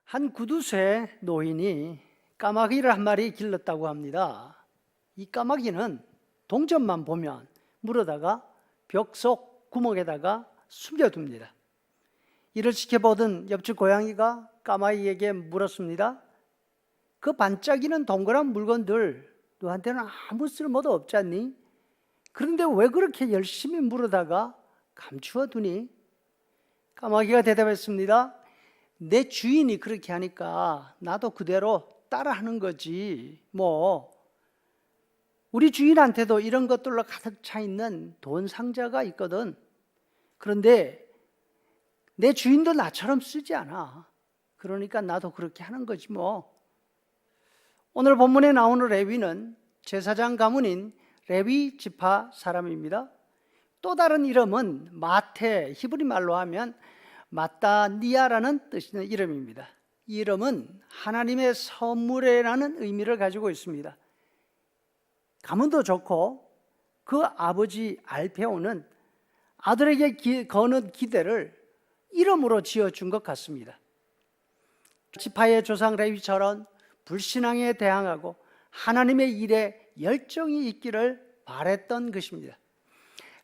한 구두쇠 노인이 까마귀를 한 마리 길렀다고 합니다. 이 까마귀는 동전만 보면 물어다가 벽 속 구멍에다가 숨겨둡니다. 이를 지켜보던 옆집 고양이가 까마귀에게 물었습니다. 그 반짝이는 동그란 물건들 너한테는 아무 쓸모도 없지 않니? 그런데 왜 그렇게 열심히 물어다가 감추어 두니? 까마귀가 대답했습니다. 내 주인이 그렇게 하니까 나도 그대로 따라하는 거지. 우리 주인한테도 이런 것들로 가득 차 있는 돈 상자가 있거든. 그런데 내 주인도 나처럼 쓰지 않아. 그러니까 나도 그렇게 하는 거지 뭐. 오늘 본문에 나오는 레위는 제사장 가문인 레위 지파 사람입니다. 또 다른 이름은 마태, 히브리 말로 하면 마따니아라는 뜻이 있는 이름입니다. 이 이름은 하나님의 선물이라는 의미를 가지고 있습니다. 가문도 좋고 그 아버지 알페오는 아들에게 거는 기대를 이름으로 지어준 것 같습니다. 지파의 조상 레위처럼 불신앙에 대항하고 하나님의 일에 열정이 있기를 바랬던 것입니다.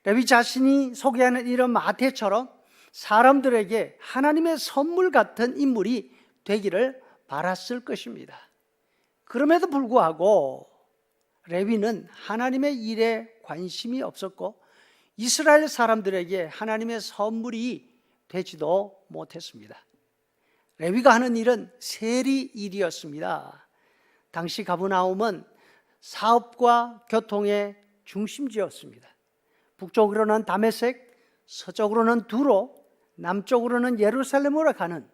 레위 자신이 소개하는 이런 마태처럼 사람들에게 하나님의 선물 같은 인물이 되기를 바랐을 것입니다. 그럼에도 불구하고 레위는 하나님의 일에 관심이 없었고 이스라엘 사람들에게 하나님의 선물이 되지도 못했습니다. 레위가 하는 일은 세리 일이었습니다. 당시 가브나움은 사업과 교통의 중심지였습니다. 북쪽으로는 다메섹, 서쪽으로는 두로, 남쪽으로는 예루살렘으로 가는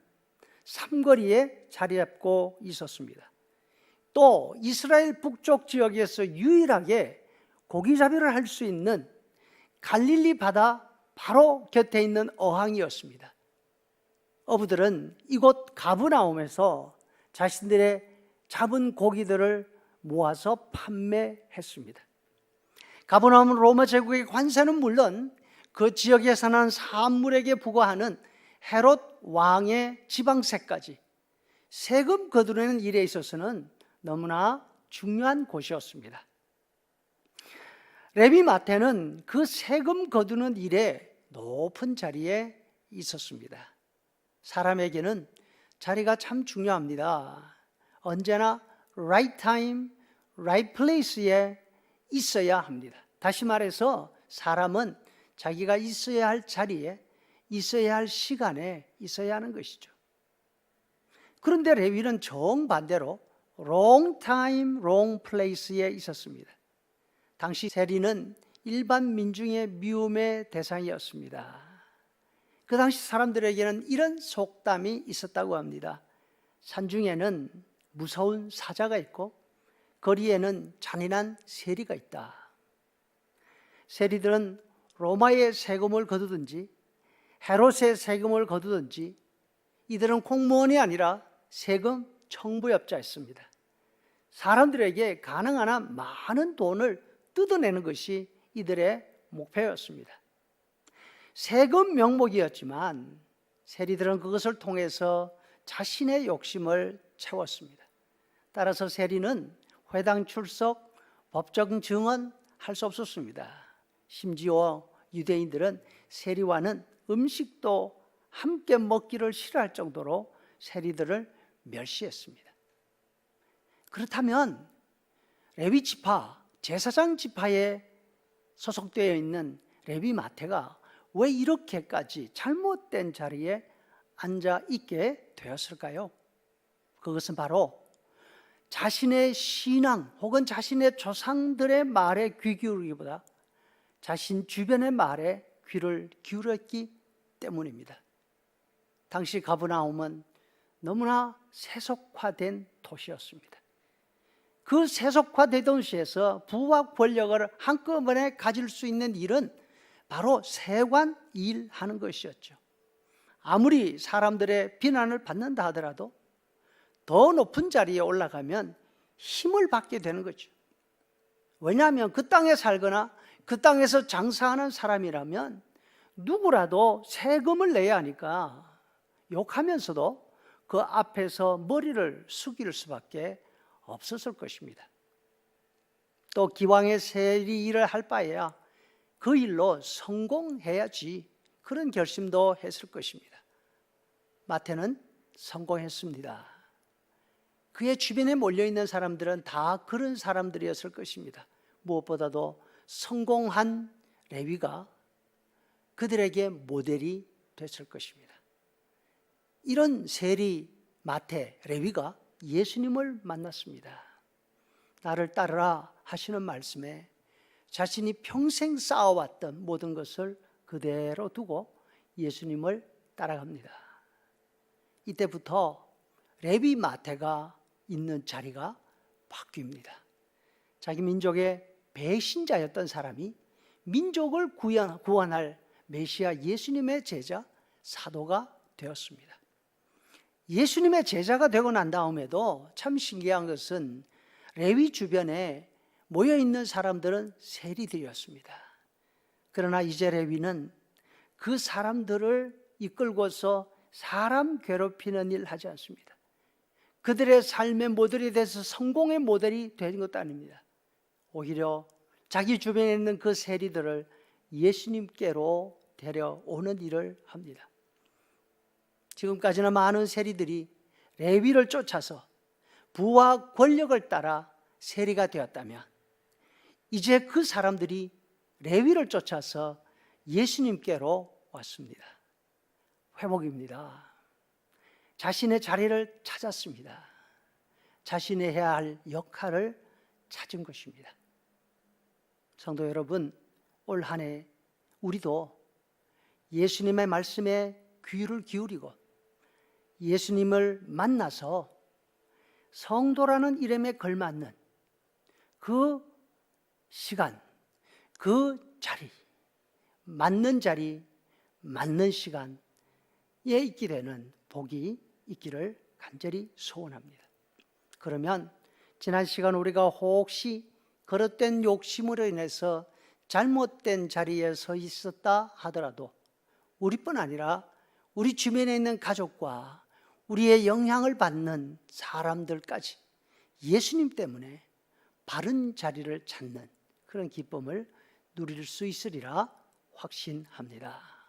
삼거리에 자리 잡고 있었습니다. 또 이스라엘 북쪽 지역에서 유일하게 고기잡이를 할 수 있는 갈릴리 바다 바로 곁에 있는 어항이었습니다. 어부들은 이곳 가브나움에서 자신들의 잡은 고기들을 모아서 판매했습니다. 가브나움 로마 제국의 관세는 물론 그 지역에 사는 사람들에게 부과하는 헤롯 왕의 지방세까지 세금 거두는 일에 있어서는 너무나 중요한 곳이었습니다. 레위 마태는 그 세금 거두는 일에 높은 자리에 있었습니다. 사람에게는 자리가 참 중요합니다. 언제나 right time, right place에 있어야 합니다. 다시 말해서 사람은 자기가 있어야 할 자리에, 있어야 할 시간에 있어야 하는 것이죠. 그런데 레위는 정반대로 wrong time, wrong place에 있었습니다. 당시 세리는 일반 민중의 미움의 대상이었습니다. 그 당시 사람들에게는 이런 속담이 있었다고 합니다. 산중에는 무서운 사자가 있고 거리에는 잔인한 세리가 있다. 세리들은 로마의 세금을 거두든지 헤롯의 세금을 거두든지 이들은 공무원이 아니라 세금 청부업자였습니다. 사람들에게 가능한 한 많은 돈을 뜯어내는 것이 이들의 목표였습니다. 세금 명목이었지만 세리들은 그것을 통해서 자신의 욕심을 채웠습니다. 따라서 세리는 회당 출석, 법정 증언 할 수 없었습니다. 심지어 유대인들은 세리와는 음식도 함께 먹기를 싫어할 정도로 세리들을 멸시했습니다. 그렇다면 레위 지파, 제사장 지파에 소속되어 있는 레위 마태가 왜 이렇게까지 잘못된 자리에 앉아 있게 되었을까요? 그것은 바로 자신의 신앙 혹은 자신의 조상들의 말에 귀 기울이기보다 자신 주변의 말에 귀를 기울였기 때문입니다. 당시 가브나움은 너무나 세속화된 도시였습니다. 그 세속화된 도시에서 부와 권력을 한꺼번에 가질 수 있는 일은 바로 세관 일하는 것이었죠. 아무리 사람들의 비난을 받는다 하더라도 더 높은 자리에 올라가면 힘을 받게 되는 거죠. 왜냐하면 그 땅에 살거나 그 땅에서 장사하는 사람이라면 누구라도 세금을 내야 하니까 욕하면서도 그 앞에서 머리를 숙일 수밖에 없었을 것입니다. 또 기왕에 세리 일을 할 바에야 그 일로 성공해야지, 그런 결심도 했을 것입니다. 마태는 성공했습니다. 그의 주변에 몰려있는 사람들은 다 그런 사람들이었을 것입니다. 무엇보다도 성공한 레위가 그들에게 모델이 됐을 것입니다. 이런 세리, 마태, 레위가 예수님을 만났습니다. 나를 따르라 하시는 말씀에 자신이 평생 쌓아왔던 모든 것을 그대로 두고 예수님을 따라갑니다. 이때부터 레위 마태가 있는 자리가 바뀝니다. 자기 민족의 배신자였던 사람이 민족을 구원할 메시아 예수님의 제자, 사도가 되었습니다. 예수님의 제자가 되고 난 다음에도 참 신기한 것은 레위 주변에 모여있는 사람들은 세리들이었습니다. 그러나 이제 레위는 그 사람들을 이끌고서 사람 괴롭히는 일 하지 않습니다. 그들의 삶의 모델이 돼서 성공의 모델이 된 것도 아닙니다. 오히려 자기 주변에 있는 그 세리들을 예수님께로 데려오는 일을 합니다. 지금까지는 많은 세리들이 레위를 쫓아서 부와 권력을 따라 세리가 되었다면, 이제 그 사람들이 레위를 쫓아서 예수님께로 왔습니다. 회복입니다. 자신의 자리를 찾았습니다. 자신이 해야 할 역할을 찾은 것입니다. 성도 여러분, 올 한 해 우리도 예수님의 말씀에 귀를 기울이고 예수님을 만나서 성도라는 이름에 걸맞는 그 시간, 그 자리, 맞는 자리, 맞는 시간에 있게 되는 복이 있기를 간절히 소원합니다. 그러면 지난 시간 우리가 혹시 그릇된 욕심으로 인해서 잘못된 자리에 서 있었다 하더라도 우리뿐 아니라 우리 주변에 있는 가족과 우리의 영향을 받는 사람들까지 예수님 때문에 바른 자리를 찾는 그런 기쁨을 누릴 수 있으리라 확신합니다.